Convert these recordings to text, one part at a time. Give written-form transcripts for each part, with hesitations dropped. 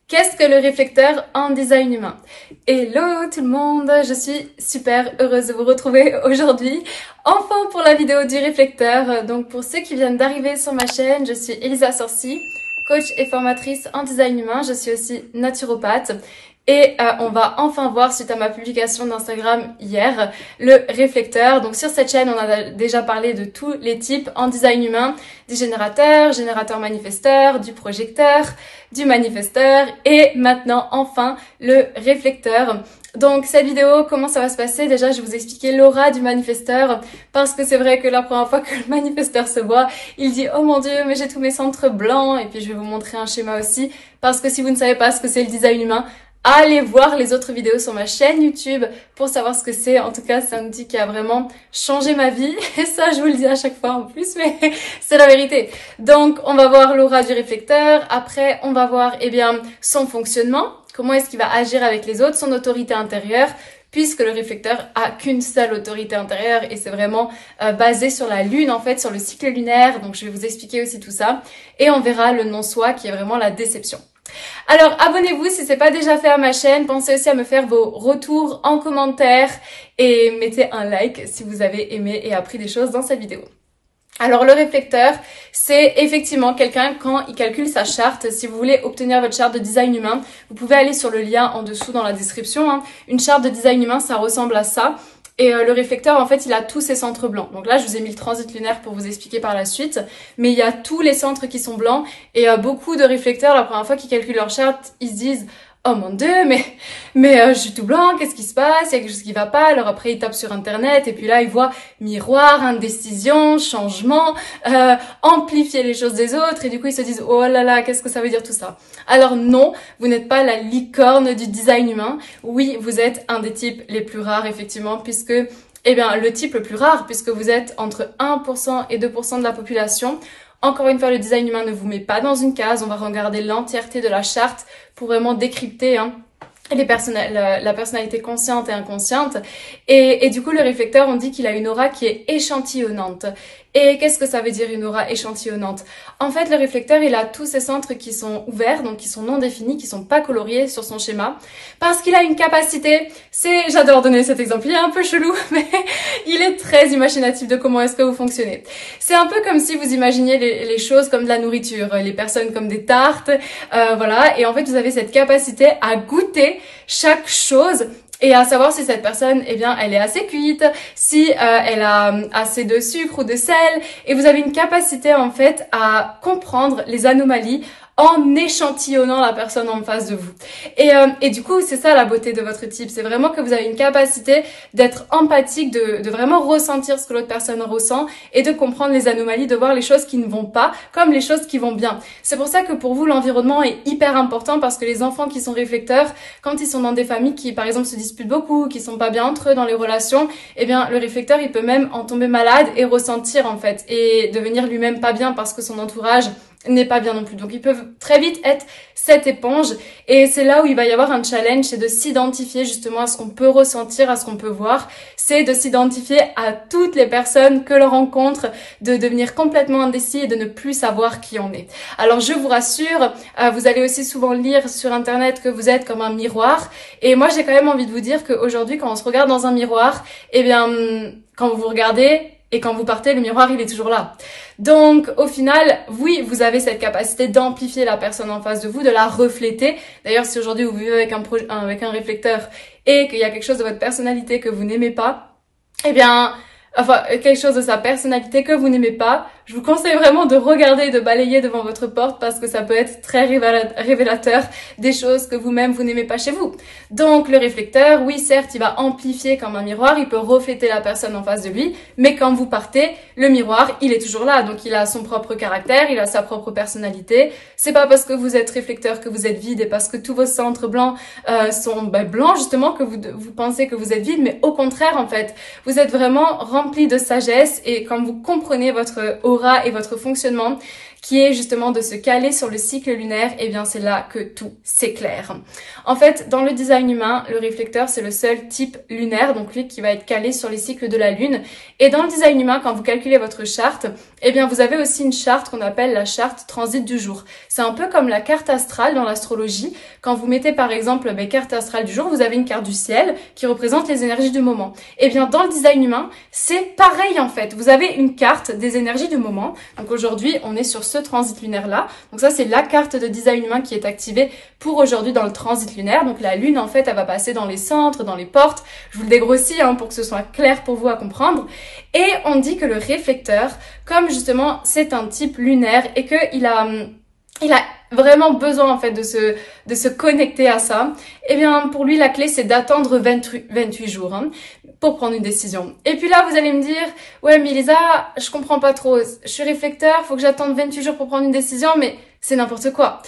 Qu'est-ce que le réflecteur en design humain? Hello tout le monde, je suis super heureuse de vous retrouver aujourd'hui, enfin pour la vidéo du réflecteur. Donc pour ceux qui viennent d'arriver sur ma chaîne, je suis Elisa Sorcy, coach et formatrice en design humain, je suis aussi naturopathe. Et on va enfin voir, suite à ma publication d'Instagram hier, le réflecteur. Donc sur cette chaîne, on a déjà parlé de tous les types en design humain, du générateur, générateur manifesteur, du projecteur, du manifesteur et maintenant enfin le réflecteur. Donc cette vidéo, comment ça va se passer? Déjà, je vais vous expliquer l'aura du manifesteur parce que c'est vrai que la première fois que le manifesteur se voit, il dit « Oh mon Dieu, mais j'ai tous mes centres blancs » et puis je vais vous montrer un schéma aussi parce que si vous ne savez pas ce que c'est le design humain, allez voir les autres vidéos sur ma chaîne YouTube pour savoir ce que c'est. En tout cas, c'est un outil qui a vraiment changé ma vie. Et ça, je vous le dis à chaque fois en plus, mais c'est la vérité. Donc, on va voir l'aura du réflecteur. Après, on va voir, son fonctionnement. Comment est-ce qu'il va agir avec les autres, son autorité intérieure, puisque le réflecteur a qu'une seule autorité intérieure et c'est vraiment basé sur la lune, en fait, sur le cycle lunaire. Donc, je vais vous expliquer aussi tout ça. Et on verra le non-soi qui est vraiment la déception. Alors, abonnez-vous si c'est pas déjà fait à ma chaîne. Pensez aussi à me faire vos retours en commentaire et mettez un like si vous avez aimé et appris des choses dans cette vidéo. Alors, le réflecteur, c'est effectivement quelqu'un quand il calcule sa charte. Si vous voulez obtenir votre charte de design humain, vous pouvez aller sur le lien en dessous dans la description. Une charte de design humain, ça ressemble à ça. Et le réflecteur, en fait, il a tous ses centres blancs. Donc là, je vous ai mis le transit lunaire pour vous expliquer par la suite. Mais il y a tous les centres qui sont blancs. Et beaucoup de réflecteurs, la première fois qu'ils calculent leur charte, ils se disent « Oh mon Dieu, mais je suis tout blanc, qu'est-ce qui se passe? Il y a quelque chose qui va pas. » Alors après, ils tapent sur Internet et puis là, ils voient miroir, indécision, changement, amplifier les choses des autres. Et du coup, ils se disent « Oh là là, qu'est-ce que ça veut dire tout ça ?» Alors non, vous n'êtes pas la licorne du design humain. Oui, vous êtes un des types les plus rares, effectivement, puisque le type le plus rare, puisque vous êtes entre 1% et 2% de la population. Encore une fois, le design humain ne vous met pas dans une case. On va regarder l'entièreté de la charte pour vraiment décrypter la personnalité consciente et inconsciente. Et du coup, le réflecteur, on dit qu'il a une aura qui est échantillonnante. Et qu'est-ce que ça veut dire une aura échantillonnante? En fait, le réflecteur, il a tous ses centres qui sont ouverts, donc qui sont non définis, qui sont pas coloriés sur son schéma, parce qu'il a une capacité, j'adore donner cet exemple, il est un peu chelou, mais il est très imaginatif de comment est-ce que vous fonctionnez. C'est un peu comme si vous imaginiez les choses comme de la nourriture, les personnes comme des tartes, voilà, et en fait, vous avez cette capacité à goûter chaque chose et à savoir si cette personne, elle est assez cuite, si elle a assez de sucre ou de sel. Et vous avez une capacité, en fait, à comprendre les anomalies en échantillonnant la personne en face de vous. Et du coup, c'est ça la beauté de votre type. C'est vraiment que vous avez une capacité d'être empathique, de vraiment ressentir ce que l'autre personne ressent et de comprendre les anomalies, de voir les choses qui ne vont pas comme les choses qui vont bien. C'est pour ça que pour vous, l'environnement est hyper important parce que les enfants qui sont réflecteurs, quand ils sont dans des familles qui, par exemple, se disputent beaucoup, qui sont pas bien entre eux dans les relations, le réflecteur, il peut même en tomber malade et ressentir, en fait, et devenir lui-même pas bien parce que son entourage n'est pas bien non plus. Donc ils peuvent très vite être cette éponge et c'est là où il va y avoir un challenge, c'est de s'identifier justement à ce qu'on peut ressentir, à ce qu'on peut voir, c'est de s'identifier à toutes les personnes que l'on rencontre, de devenir complètement indécis et de ne plus savoir qui on est. Alors je vous rassure, vous allez aussi souvent lire sur internet que vous êtes comme un miroir et moi j'ai quand même envie de vous dire qu'aujourd'hui quand on se regarde dans un miroir, quand vous vous regardez et quand vous partez, le miroir, il est toujours là. Donc, au final, oui, vous avez cette capacité d'amplifier la personne en face de vous, de la refléter. D'ailleurs, si aujourd'hui vous vivez avec un réflecteur et qu'il y a quelque chose de votre personnalité que vous n'aimez pas, quelque chose de sa personnalité que vous n'aimez pas, je vous conseille vraiment de regarder et de balayer devant votre porte parce que ça peut être très révélateur des choses que vous-même vous n'aimez pas chez vous. Donc le réflecteur, oui certes, il va amplifier comme un miroir, il peut refléter la personne en face de lui, mais quand vous partez, le miroir, il est toujours là. Donc il a son propre caractère, il a sa propre personnalité. C'est pas parce que vous êtes réflecteur que vous êtes vide et parce que tous vos centres blancs sont blancs justement que vous pensez que vous êtes vide, mais au contraire en fait, vous êtes vraiment rempli de sagesse et quand vous comprenez votre aura et votre fonctionnement, qui est justement de se caler sur le cycle lunaire, et bien c'est là que tout s'éclaire. En fait, dans le design humain, le réflecteur c'est le seul type lunaire, donc lui qui va être calé sur les cycles de la lune. Et dans le design humain, quand vous calculez votre charte, eh bien vous avez aussi une charte qu'on appelle la charte transit du jour. C'est un peu comme la carte astrale dans l'astrologie. Quand vous mettez par exemple carte astrale du jour, vous avez une carte du ciel qui représente les énergies du moment. Eh bien dans le design humain, c'est pareil en fait. Vous avez une carte des énergies du moment. Donc aujourd'hui, on est sur ce transit lunaire là. Donc ça c'est la carte de design humain qui est activée pour aujourd'hui dans le transit lunaire. Donc la lune en fait, elle va passer dans les centres, dans les portes. Je vous le dégrossis pour que ce soit clair pour vous à comprendre. Et on dit que le réflecteur, comme justement c'est un type lunaire et qu'il a vraiment besoin en fait de se connecter à ça, eh bien pour lui la clé c'est d'attendre 28 jours pour prendre une décision. Et puis là vous allez me dire, ouais mais Elisa, je comprends pas trop, je suis réflecteur, faut que j'attende 28 jours pour prendre une décision, mais c'est n'importe quoi.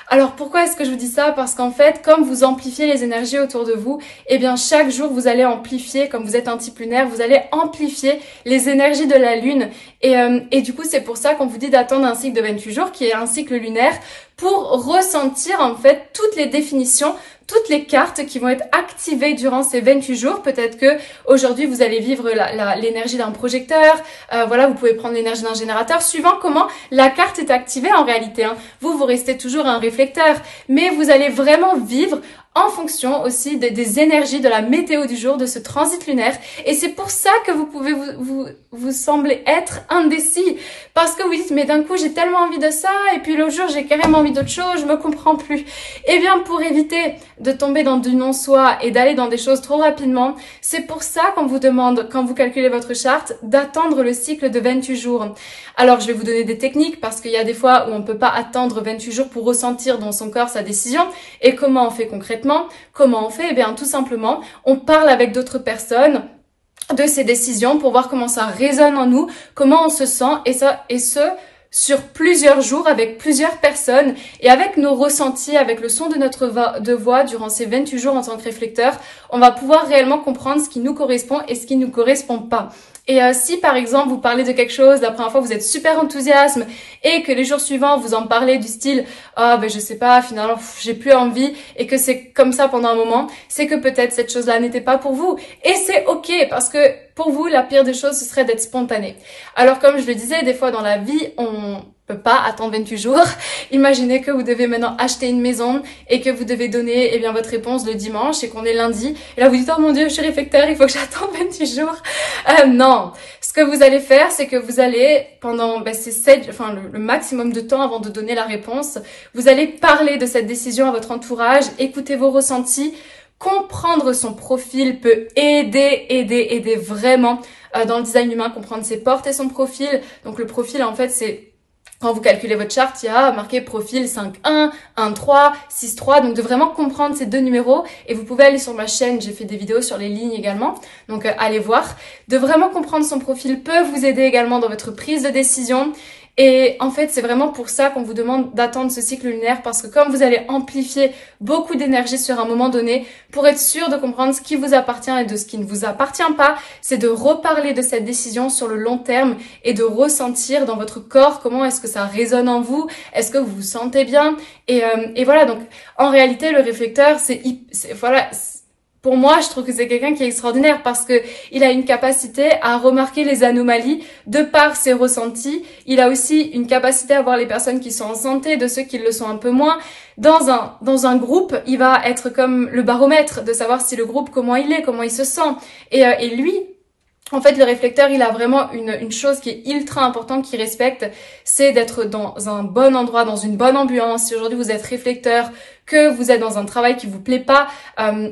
Alors pourquoi est-ce que je vous dis ça? Parce qu'en fait, comme vous amplifiez les énergies autour de vous, eh bien chaque jour vous allez amplifier, comme vous êtes un type lunaire, vous allez amplifier les énergies de la lune. Et du coup, c'est pour ça qu'on vous dit d'attendre un cycle de 28 jours, qui est un cycle lunaire, pour ressentir en fait toutes les définitions, toutes les cartes qui vont être activées durant ces 28 jours. Peut-être que aujourd'hui vous allez vivre l'énergie d'un projecteur, voilà, vous pouvez prendre l'énergie d'un générateur, suivant comment la carte est activée en réalité. Vous restez toujours un réflecteur, mais vous allez vraiment vivre en fonction aussi des énergies de la météo du jour, de ce transit lunaire. Et c'est pour ça que vous pouvez vous sembler être indécis. Parce que vous dites, mais d'un coup, j'ai tellement envie de ça, et puis le jour, j'ai carrément envie d'autre chose, je me comprends plus. Eh bien, pour éviter de tomber dans du non-soi et d'aller dans des choses trop rapidement, c'est pour ça qu'on vous demande, quand vous calculez votre charte, d'attendre le cycle de 28 jours. Alors, je vais vous donner des techniques, parce qu'il y a des fois où on peut pas attendre 28 jours pour ressentir dans son corps sa décision. Et comment on fait concrètement? Comment on fait? Eh bien, tout simplement, on parle avec d'autres personnes de ces décisions pour voir comment ça résonne en nous, comment on se sent, et ce, sur plusieurs jours avec plusieurs personnes, et avec nos ressentis, avec le son de notre voix durant ces 28 jours en tant que réflecteur, on va pouvoir réellement comprendre ce qui nous correspond et ce qui nous correspond pas. Et si par exemple vous parlez de quelque chose, la première fois vous êtes super enthousiasme et que les jours suivants vous en parlez du style je sais pas, finalement j'ai plus envie, et que c'est comme ça pendant un moment, c'est que peut-être cette chose-là n'était pas pour vous. Et c'est ok, parce que pour vous la pire des choses ce serait d'être spontané. Alors comme je le disais, des fois dans la vie on peut pas attendre 28 jours. Imaginez que vous devez maintenant acheter une maison et que vous devez donner votre réponse le dimanche et qu'on est lundi. Et là vous dites, oh mon dieu, je suis réflecteur, il faut que j'attende 28 jours. Non. Ce que vous allez faire, c'est que vous allez, pendant le maximum de temps avant de donner la réponse, vous allez parler de cette décision à votre entourage, écouter vos ressentis. Comprendre son profil peut aider vraiment dans le design humain, comprendre ses portes et son profil. Donc le profil en fait c'est, quand vous calculez votre charte, il y a marqué profil 5-1, 1-3, 6-3, donc de vraiment comprendre ces deux numéros. Et vous pouvez aller sur ma chaîne, j'ai fait des vidéos sur les lignes également, donc allez voir. De vraiment comprendre son profil peut vous aider également dans votre prise de décision. Et en fait, c'est vraiment pour ça qu'on vous demande d'attendre ce cycle lunaire, parce que comme vous allez amplifier beaucoup d'énergie sur un moment donné, pour être sûr de comprendre ce qui vous appartient et de ce qui ne vous appartient pas, c'est de reparler de cette décision sur le long terme et de ressentir dans votre corps comment est-ce que ça résonne en vous, est-ce que vous vous sentez bien, et voilà. Donc en réalité, le réflecteur, pour moi, je trouve que c'est quelqu'un qui est extraordinaire, parce que il a une capacité à remarquer les anomalies de par ses ressentis. Il a aussi une capacité à voir les personnes qui sont en santé de ceux qui le sont un peu moins. Dans un groupe, il va être comme le baromètre de savoir si le groupe, comment il est, comment il se sent. Et lui, en fait, le réflecteur, il a vraiment une chose qui est ultra importante, qu'il respecte, c'est d'être dans un bon endroit, dans une bonne ambiance. Si aujourd'hui vous êtes réflecteur, que vous êtes dans un travail qui vous plaît pas,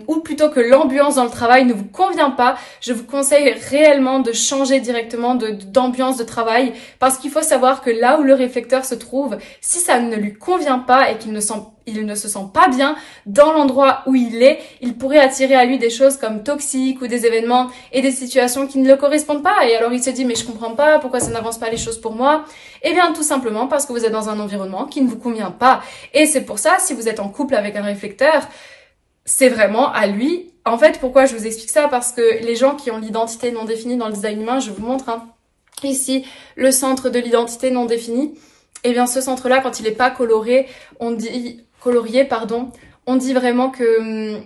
ou plutôt que l'ambiance dans le travail ne vous convient pas, je vous conseille réellement de changer directement d'ambiance de travail, parce qu'il faut savoir que là où le réflecteur se trouve, si ça ne lui convient pas et qu'il ne se sent pas bien dans l'endroit où il est, il pourrait attirer à lui des choses comme toxiques ou des événements et des situations qui ne le correspondent pas. Et alors il se dit, mais je comprends pas, pourquoi ça n'avance pas les choses pour moi? Eh bien tout simplement parce que vous êtes dans un environnement qui ne vous convient pas. Et c'est pour ça, si vous êtes en couple avec un réflecteur, c'est vraiment à lui. En fait, pourquoi je vous explique ça? Parce que les gens qui ont l'identité non définie dans le design humain, je vous montre ici le centre de l'identité non définie. et bien ce centre-là, quand il n'est pas colorié, on dit vraiment que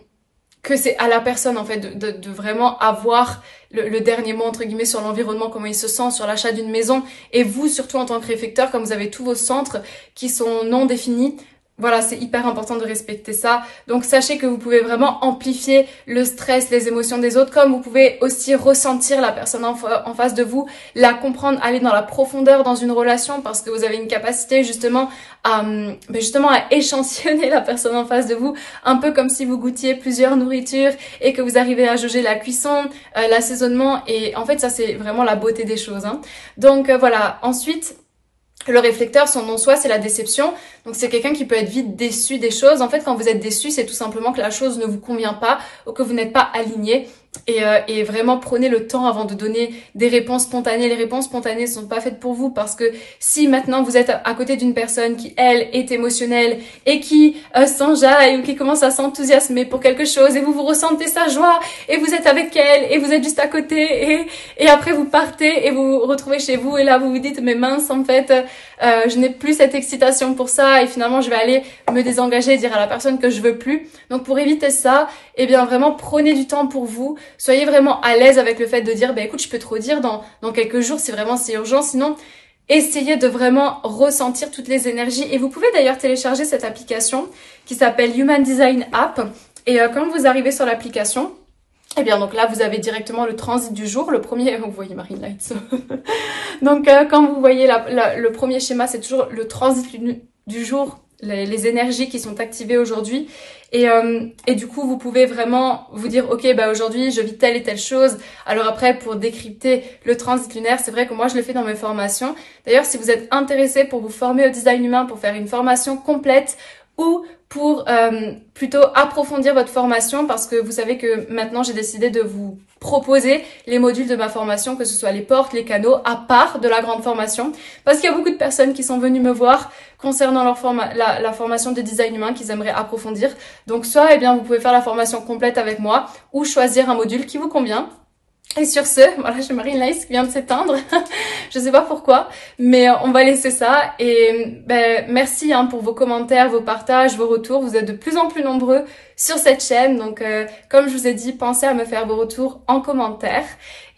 c'est à la personne en fait de vraiment avoir le dernier mot entre guillemets sur l'environnement, comment il se sent, sur l'achat d'une maison. Et vous, surtout en tant que réflecteur, comme vous avez tous vos centres qui sont non définis, voilà, c'est hyper important de respecter ça. Donc sachez que vous pouvez vraiment amplifier le stress, les émotions des autres, comme vous pouvez aussi ressentir la personne en face de vous, la comprendre, aller dans la profondeur dans une relation, parce que vous avez une capacité justement à échantillonner la personne en face de vous, un peu comme si vous goûtiez plusieurs nourritures et que vous arrivez à jauger la cuisson, l'assaisonnement, et en fait ça c'est vraiment la beauté des choses, hein. Donc voilà, ensuite, le réflecteur, son nom soit, c'est la déception. Donc c'est quelqu'un qui peut être vite déçu des choses. En fait, quand vous êtes déçu, c'est tout simplement que la chose ne vous convient pas ou que vous n'êtes pas aligné. Et vraiment prenez le temps avant de donner des réponses spontanées. Les réponses spontanées ne sont pas faites pour vous, parce que si maintenant vous êtes à côté d'une personne qui, elle, est émotionnelle et qui s'enjaille ou qui commence à s'enthousiasmer pour quelque chose, et vous ressentez sa joie et vous êtes avec elle et vous êtes juste à côté, et après vous partez et vous vous retrouvez chez vous et là vous vous dites mais mince, en fait je n'ai plus cette excitation pour ça et finalement je vais aller me désengager et dire à la personne que je veux plus. Donc pour éviter ça, eh bien vraiment prenez du temps pour vous. Soyez vraiment à l'aise avec le fait de dire, bah écoute, je peux te redire dans quelques jours si vraiment c'est urgent. Sinon, essayez de vraiment ressentir toutes les énergies. Et vous pouvez d'ailleurs télécharger cette application qui s'appelle Human Design App. Et quand vous arrivez sur l'application, eh bien donc là, vous avez directement le transit du jour. Le premier, vous voyez Marine Lights. Donc quand vous voyez le premier schéma, c'est toujours le transit du jour, les énergies qui sont activées aujourd'hui. Et du coup, vous pouvez vraiment vous dire, ok, bah aujourd'hui, je vis telle et telle chose. Alors après, pour décrypter le transit lunaire, c'est vrai que moi, je le fais dans mes formations. D'ailleurs, si vous êtes intéressé pour vous former au design humain, pour faire une formation complète, ou pour plutôt approfondir votre formation, parce que vous savez que maintenant j'ai décidé de vous proposer les modules de ma formation, que ce soit les portes, les canaux, à part de la grande formation, parce qu'il y a beaucoup de personnes qui sont venues me voir concernant la formation de design humain qu'ils aimeraient approfondir. Donc soit, eh bien, vous pouvez faire la formation complète avec moi, ou choisir un module qui vous convient. Et sur ce, voilà, j'ai Marine Lights qui vient de s'éteindre. Je sais pas pourquoi, mais on va laisser ça. Et ben, merci pour vos commentaires, vos partages, vos retours. Vous êtes de plus en plus nombreux sur cette chaîne. Donc, comme je vous ai dit, pensez à me faire vos retours en commentaire.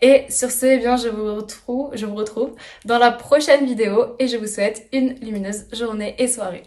Et sur ce, eh bien, je vous retrouve dans la prochaine vidéo et je vous souhaite une lumineuse journée et soirée.